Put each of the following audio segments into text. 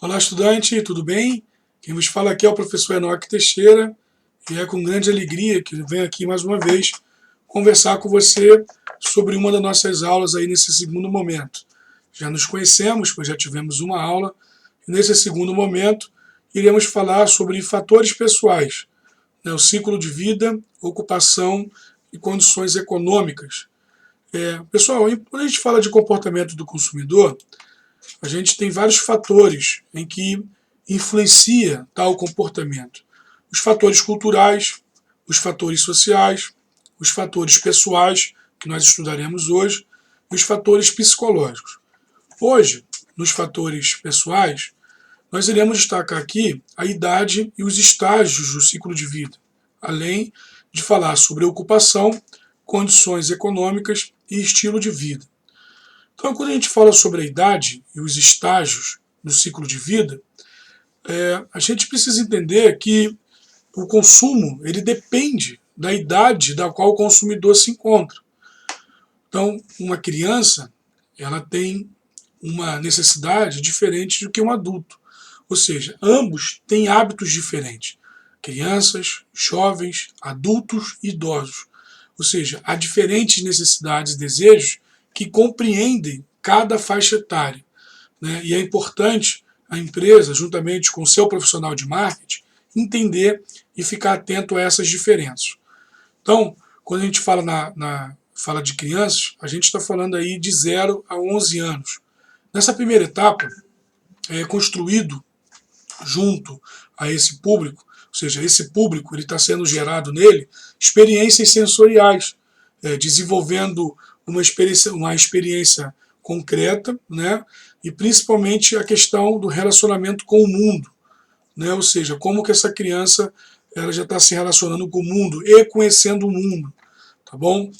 Olá, estudante, tudo bem? Quem vos fala aqui é o professor Enoque Teixeira e é com grande alegria que eu venho aqui mais uma vez conversar com você sobre uma das nossas aulas aí nesse segundo momento. Já nos conhecemos, pois já tivemos uma aula, e nesse segundo momento iremos falar sobre fatores pessoais, né, o ciclo de vida, ocupação e condições econômicas. Pessoal, quando a gente fala de comportamento do consumidor, a gente tem vários fatores em que influencia tal comportamento. Os fatores culturais, os fatores sociais, os fatores pessoais, que nós estudaremos hoje, e os fatores psicológicos. Hoje, nos fatores pessoais, nós iremos destacar aqui a idade e os estágios do ciclo de vida, além de falar sobre ocupação, condições econômicas e estilo de vida. Então, quando a gente fala sobre a idade e os estágios do ciclo de vida, a gente precisa entender que o consumo ele depende da idade da qual o consumidor se encontra. Então, uma criança ela tem uma necessidade diferente do que um adulto. Ou seja, ambos têm hábitos diferentes. Crianças, jovens, adultos e idosos. Ou seja, há diferentes necessidades e desejos que compreendem cada faixa etária, né? E é importante a empresa, juntamente com o seu profissional de marketing, entender e ficar atento a essas diferenças. Então, quando a gente fala, fala de crianças, a gente está falando aí de 0 a 11 anos. Nessa primeira etapa, é construído junto a esse público, ou seja, esse público ele está sendo gerado nele experiências sensoriais, desenvolvendo uma experiência concreta, né? E principalmente a questão do relacionamento com o mundo, né? Ou seja, como que essa criança ela já está se relacionando com o mundo e conhecendo o mundo, tá bom?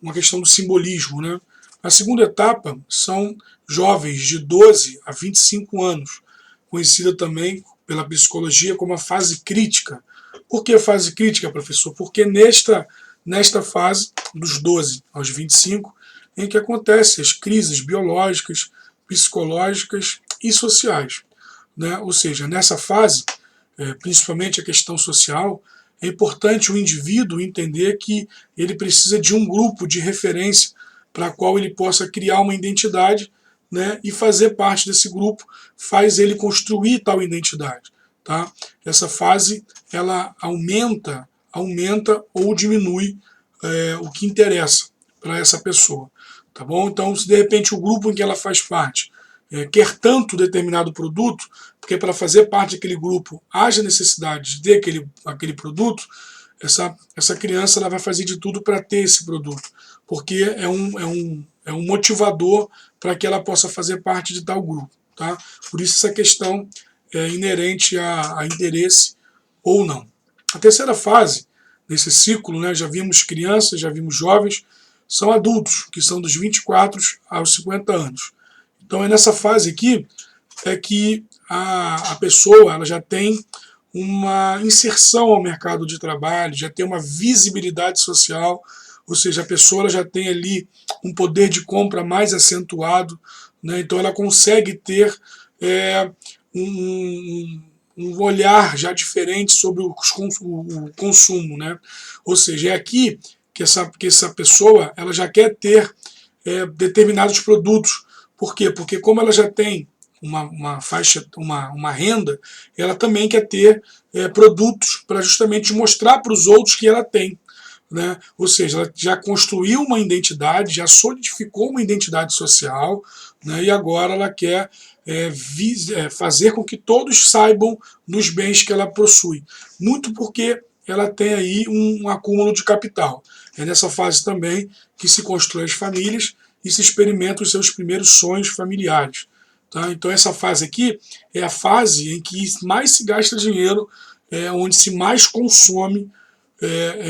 Uma questão do simbolismo, né? A segunda etapa são jovens de 12 a 25 anos, conhecida também pela psicologia como a fase crítica. Por que fase crítica, professor? Porque nesta fase, dos 12 aos 25, em que acontecem as crises biológicas, psicológicas e sociais, né? Ou seja, nessa fase, principalmente a questão social, é importante o indivíduo entender que ele precisa de um grupo de referência para qual ele possa criar uma identidade, né, e fazer parte desse grupo faz ele construir tal identidade. Tá? Essa fase ela aumenta ou diminui o que interessa para essa pessoa. Tá bom? Então, se de repente o grupo em que ela faz parte quer tanto determinado produto, porque para fazer parte daquele grupo haja necessidade de ter aquele produto, essa criança ela vai fazer de tudo para ter esse produto, porque é um motivador para que ela possa fazer parte de tal grupo. Tá? Por isso essa questão é inerente a interesse ou não. A terceira fase, nesse ciclo, né, já vimos crianças, já vimos jovens, são adultos, que são dos 24 aos 50 anos. Então é nessa fase aqui que a pessoa ela já tem uma inserção ao mercado de trabalho, já tem uma visibilidade social, ou seja, a pessoa ela já tem ali um poder de compra mais acentuado, né? Então ela consegue ter um olhar já diferente sobre o consumo, né? Ou seja, é aqui que essa pessoa ela já quer ter determinados produtos. Por quê? Porque como ela já tem uma faixa, uma renda, ela também quer ter produtos para justamente mostrar para os outros que ela tem. Né? Ou seja, ela já construiu uma identidade, já solidificou uma identidade social, né? E agora ela quer fazer com que todos saibam dos bens que ela possui. Muito porque ela tem aí um acúmulo de capital. É nessa fase também que se constrói as famílias e se experimenta os seus primeiros sonhos familiares. Tá? Então essa fase aqui é a fase em que mais se gasta dinheiro, onde se mais consome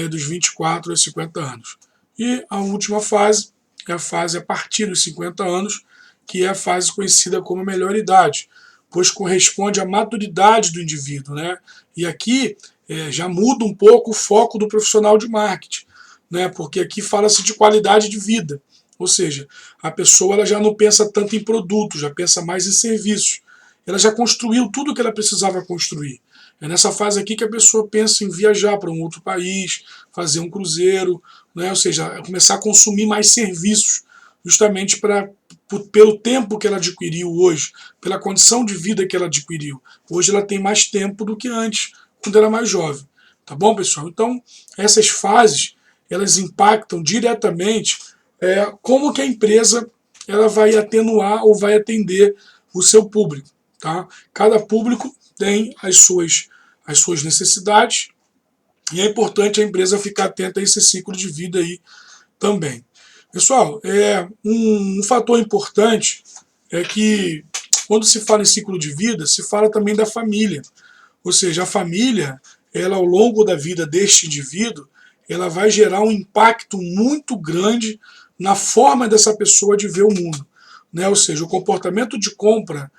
dos 24 aos 50 anos. E a última fase é a fase a partir dos 50 anos, que é a fase conhecida como a melhor idade, pois corresponde à maturidade do indivíduo. Né? E aqui já muda um pouco o foco do profissional de marketing, né? Porque aqui fala-se de qualidade de vida. Ou seja, a pessoa ela já não pensa tanto em produtos, já pensa mais em serviços. ela já construiu tudo o que ela precisava construir. É nessa fase aqui que a pessoa pensa em viajar para um outro país, fazer um cruzeiro, né? Ou seja, começar a consumir mais serviços, justamente pelo tempo que ela adquiriu hoje, pela condição de vida que ela adquiriu. Hoje ela tem mais tempo do que antes, quando era mais jovem. Tá bom, pessoal? Então, essas fases, elas impactam diretamente como que a empresa ela vai atenuar ou vai atender o seu público. Tá? Cada público tem as suas necessidades e é importante a empresa ficar atenta a esse ciclo de vida aí também. Pessoal, um fator importante é que quando se fala em ciclo de vida, se fala também da família. Ou seja, a família, ela ao longo da vida deste indivíduo, ela vai gerar um impacto muito grande na forma dessa pessoa de ver o mundo. Né? Ou seja, o comportamento de compra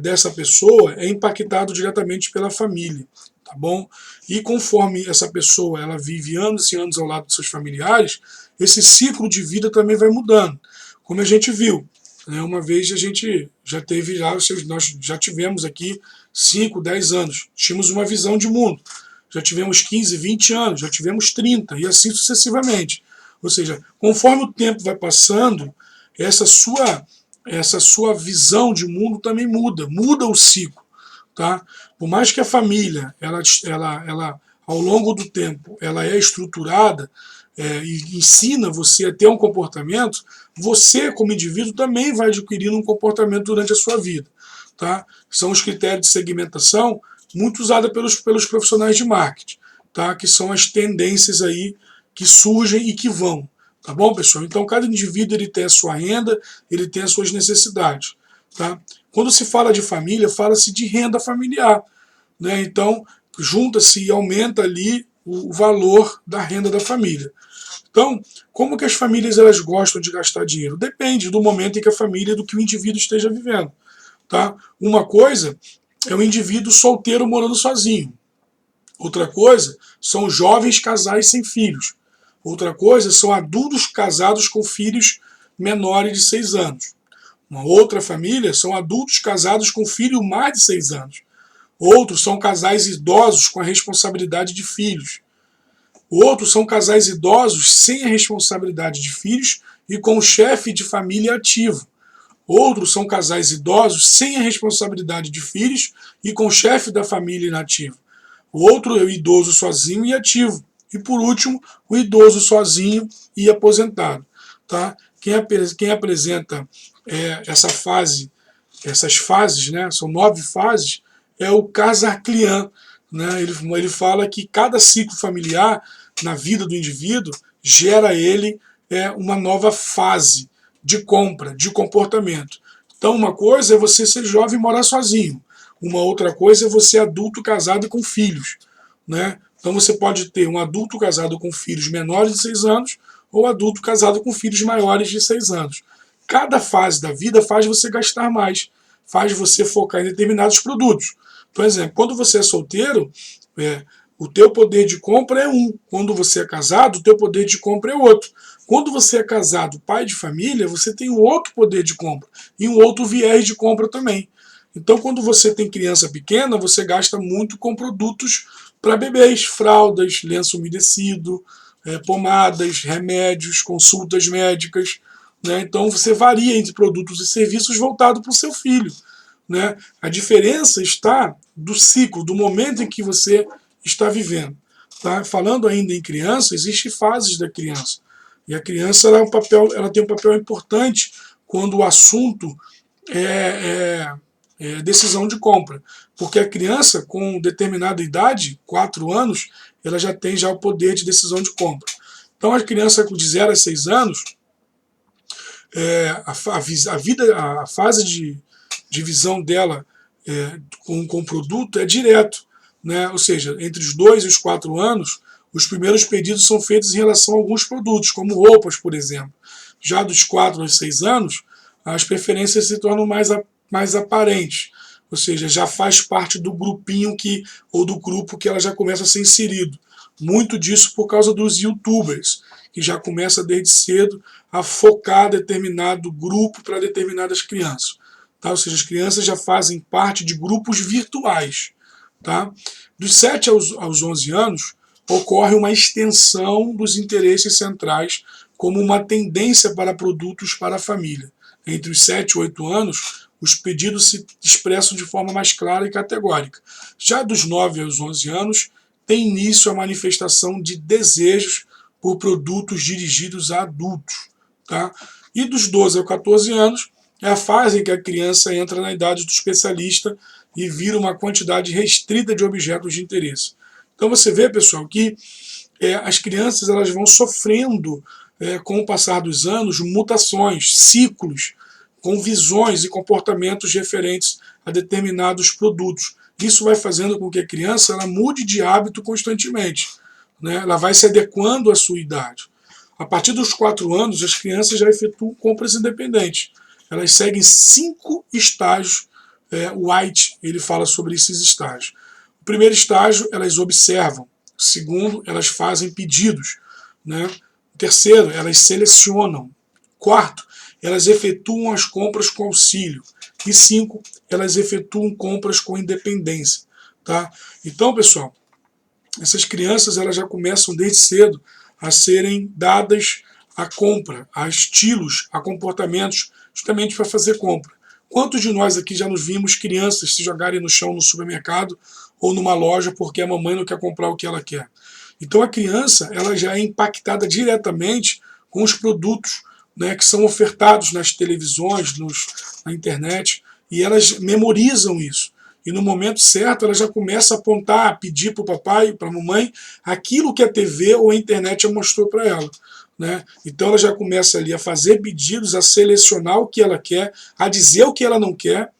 dessa pessoa é impactado diretamente pela família. Tá bom? E conforme essa pessoa ela vive anos e anos ao lado de seus familiares, esse ciclo de vida também vai mudando. Como a gente viu, né? Uma vez a gente já teve, nós já tivemos aqui 5, 10 anos, tínhamos uma visão de mundo. Já tivemos 15, 20 anos, já tivemos 30 e assim sucessivamente. Ou seja, conforme o tempo vai passando, essa sua visão de mundo também muda o ciclo. Tá? Por mais que a família, ela ao longo do tempo, ela é estruturada e ensina você a ter um comportamento, você, como indivíduo, também vai adquirindo um comportamento durante a sua vida. Tá? São os critérios de segmentação muito usados pelos profissionais de marketing, tá? Que são as tendências aí que surgem e que vão. Tá bom, pessoal? Então, cada indivíduo ele tem a sua renda, ele tem as suas necessidades. Tá? Quando se fala de família, fala-se de renda familiar. Né? Então, junta-se e aumenta ali o valor da renda da família. Então, como que as famílias elas gostam de gastar dinheiro? Depende do momento em que a família, do que o indivíduo esteja vivendo. Tá? Uma coisa é o indivíduo solteiro morando sozinho. Outra coisa são jovens casais sem filhos. Outra coisa são adultos casados com filhos menores de 6 anos. Uma outra família são adultos casados com filho mais de 6 anos. Outros são casais idosos com a responsabilidade de filhos. Outros são casais idosos sem a responsabilidade de filhos e com o chefe de família ativo. Outros são casais idosos sem a responsabilidade de filhos e com o chefe da família inativo. O outro é o idoso sozinho e ativo. E por último, o idoso sozinho e aposentado. Tá? Quem apresenta essas fases, né, são 9 fases, é o Casarclian. Né? Ele fala que cada ciclo familiar na vida do indivíduo gera ele uma nova fase de compra, de comportamento. Então, uma coisa é você ser jovem e morar sozinho. Uma outra coisa é você adulto casado e com filhos. Né? Então, você pode ter um adulto casado com filhos menores de 6 anos ou adulto casado com filhos maiores de 6 anos. Cada fase da vida faz você gastar mais, faz você focar em determinados produtos. Por exemplo, quando você é solteiro, o teu poder de compra é um. Quando você é casado, o teu poder de compra é outro. Quando você é casado, pai de família, você tem um outro poder de compra e um outro viés de compra também. Então, quando você tem criança pequena, você gasta muito com produtos para bebês, fraldas, lenço umedecido, pomadas, remédios, consultas médicas. Né? Então, você varia entre produtos e serviços voltados para o seu filho. Né? A diferença está do ciclo, do momento em que você está vivendo. Tá? Falando ainda em criança, existem fases da criança. E a criança ela tem um papel importante quando o assunto é decisão de compra. Porque a criança, com determinada idade, 4 anos, ela já tem o poder de decisão de compra. Então, a criança de 0 a 6 anos, a fase de visão dela com o produto é direto. Né? Ou seja, entre os 2 e os 4 anos, os primeiros pedidos são feitos em relação a alguns produtos, como roupas, por exemplo. Já dos 4 aos 6 anos, as preferências se tornam mais aparentes. Ou seja, já faz parte do grupinho ou do grupo que ela já começa a ser inserido. Muito disso por causa dos YouTubers, que já começa desde cedo a focar determinado grupo para determinadas crianças. tá? Ou seja, as crianças já fazem parte de grupos virtuais. Tá? Dos 7 aos 11 anos, ocorre uma extensão dos interesses centrais como uma tendência para produtos para a família. Entre os 7 e 8 anos, os pedidos se expressam de forma mais clara e categórica. Já dos 9 aos 11 anos, tem início a manifestação de desejos por produtos dirigidos a adultos. Tá? E dos 12 aos 14 anos, é a fase em que a criança entra na idade do especialista e vira uma quantidade restrita de objetos de interesse. Então você vê, pessoal, que as crianças elas vão sofrendo, com o passar dos anos, mutações, ciclos, com visões e comportamentos referentes a determinados produtos. Isso vai fazendo com que a criança ela mude de hábito constantemente, né? Ela vai se adequando à sua idade. A partir dos 4 anos, as crianças já efetuam compras independentes. Elas seguem 5 estágios. White ele fala sobre esses estágios. O primeiro estágio, elas observam. O segundo, elas fazem pedidos. Né? O terceiro, elas selecionam. Quarto, elas efetuam as compras com auxílio. E 5, elas efetuam compras com independência. Tá? Então, pessoal, essas crianças elas já começam desde cedo a serem dadas a compra, a estilos, a comportamentos, justamente para fazer compra. Quantos de nós aqui já nos vimos crianças se jogarem no chão no supermercado ou numa loja porque a mamãe não quer comprar o que ela quer? Então a criança ela já é impactada diretamente com os produtos, né, que são ofertados nas televisões, na internet, e elas memorizam isso. E no momento certo ela já começa a apontar, a pedir para o papai, para a mamãe, aquilo que a TV ou a internet já mostrou para ela. Né? Então ela já começa ali a fazer pedidos, a selecionar o que ela quer, a dizer o que ela não quer,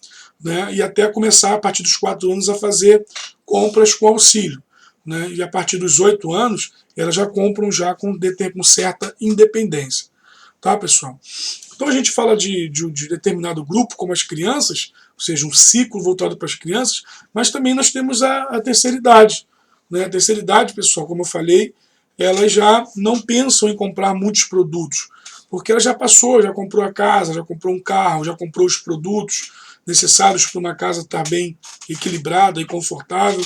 né? E até começar a partir dos 4 anos a fazer compras com auxílio. Né? E a partir dos 8 anos elas já compram já com certa independência. Tá, pessoal? Então a gente fala de determinado grupo, como as crianças, ou seja, um ciclo voltado para as crianças, mas também nós temos a terceira idade. Né? A terceira idade, pessoal, como eu falei, elas já não pensam em comprar muitos produtos, porque ela já passou, já comprou a casa, já comprou um carro, já comprou os produtos necessários para uma casa estar bem equilibrada e confortável.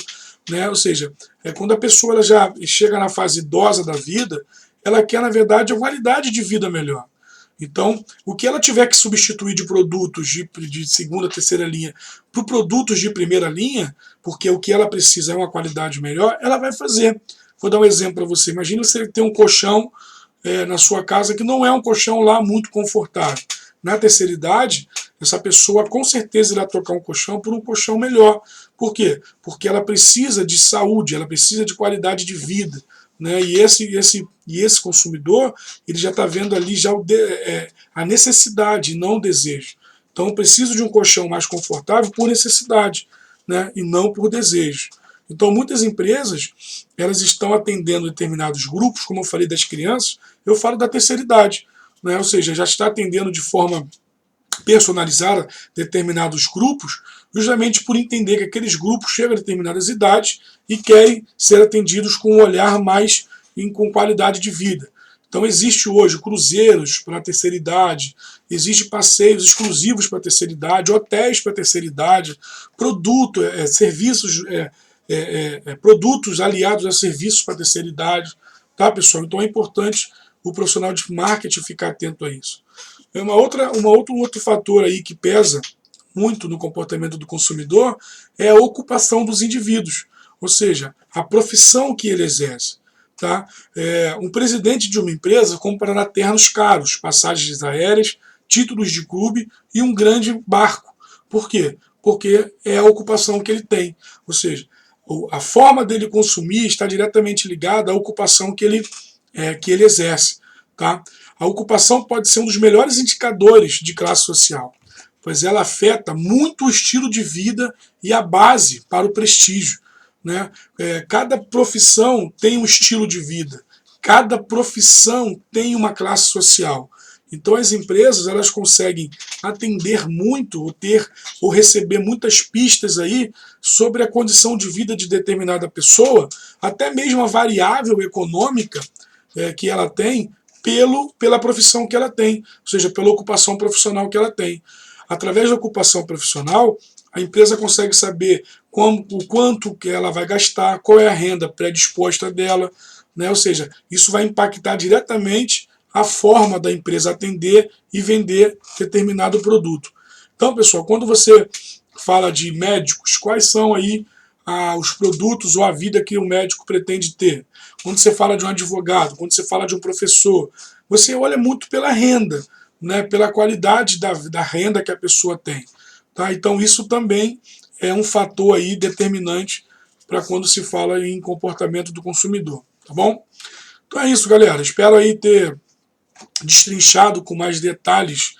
Né? Ou seja, quando a pessoa ela já chega na fase idosa da vida, ela quer, na verdade, a qualidade de vida melhor. Então, o que ela tiver que substituir de produtos de segunda, terceira linha por produtos de primeira linha, porque o que ela precisa é uma qualidade melhor, ela vai fazer. Vou dar um exemplo para você. Imagina você ter um colchão na sua casa que não é um colchão lá muito confortável. Na terceira idade, essa pessoa com certeza irá trocar um colchão por um colchão melhor. Por quê? Porque ela precisa de saúde, ela precisa de qualidade de vida. Né? E esse consumidor ele já está vendo ali já a necessidade, não o desejo. Então eu preciso de um colchão mais confortável por necessidade, né? E não por desejo. Então muitas empresas elas estão atendendo determinados grupos, como eu falei das crianças, eu falo da terceira idade. Né? Ou seja, já está atendendo de forma personalizada determinados grupos, justamente por entender que aqueles grupos chegam a determinadas idades e querem ser atendidos com um olhar mais com qualidade de vida. Então existe hoje cruzeiros para a terceira idade, existe passeios exclusivos para a terceira idade, hotéis para a terceira idade, serviços, produtos aliados a serviços para a terceira idade. Tá, pessoal? Então é importante o profissional de marketing ficar atento a isso. Um outro fator aí que pesa muito no comportamento do consumidor é a ocupação dos indivíduos, ou seja, a profissão que ele exerce. Tá? Um presidente de uma empresa comprará ternos caros, passagens aéreas, títulos de clube e um grande barco. Por quê? Porque é a ocupação que ele tem. Ou seja, a forma dele consumir está diretamente ligada à ocupação que ele exerce. Tá? A ocupação pode ser um dos melhores indicadores de classe social, pois ela afeta muito o estilo de vida e a base para o prestígio. Né? Cada profissão tem um estilo de vida, cada profissão tem uma classe social. Então as empresas elas conseguem atender muito ou receber muitas pistas aí sobre a condição de vida de determinada pessoa, até mesmo a variável econômica que ela tem pela profissão que ela tem, ou seja, pela ocupação profissional que ela tem. através da ocupação profissional, a empresa consegue saber o quanto que ela vai gastar, qual é a renda predisposta dela, né? Ou seja, isso vai impactar diretamente a forma da empresa atender e vender determinado produto. Então, pessoal, quando você fala de médicos, quais são aí os produtos ou a vida que o médico pretende ter? Quando você fala de um advogado, quando você fala de um professor, você olha muito pela renda, né, pela qualidade da renda que a pessoa tem. Tá? Então isso também é um fator aí determinante para quando se fala em comportamento do consumidor. Tá bom? Então é isso, galera. Espero aí ter destrinchado com mais detalhes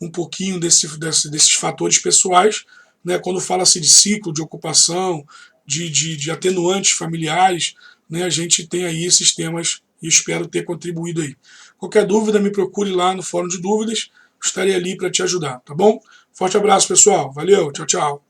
um pouquinho desses fatores pessoais, né, quando fala-se de ciclo, de ocupação, de atenuantes familiares, né, a gente tem aí esses temas e espero ter contribuído aí. Qualquer dúvida, me procure lá no fórum de dúvidas, estarei ali para te ajudar, tá bom? Forte abraço, pessoal. Valeu, tchau, tchau.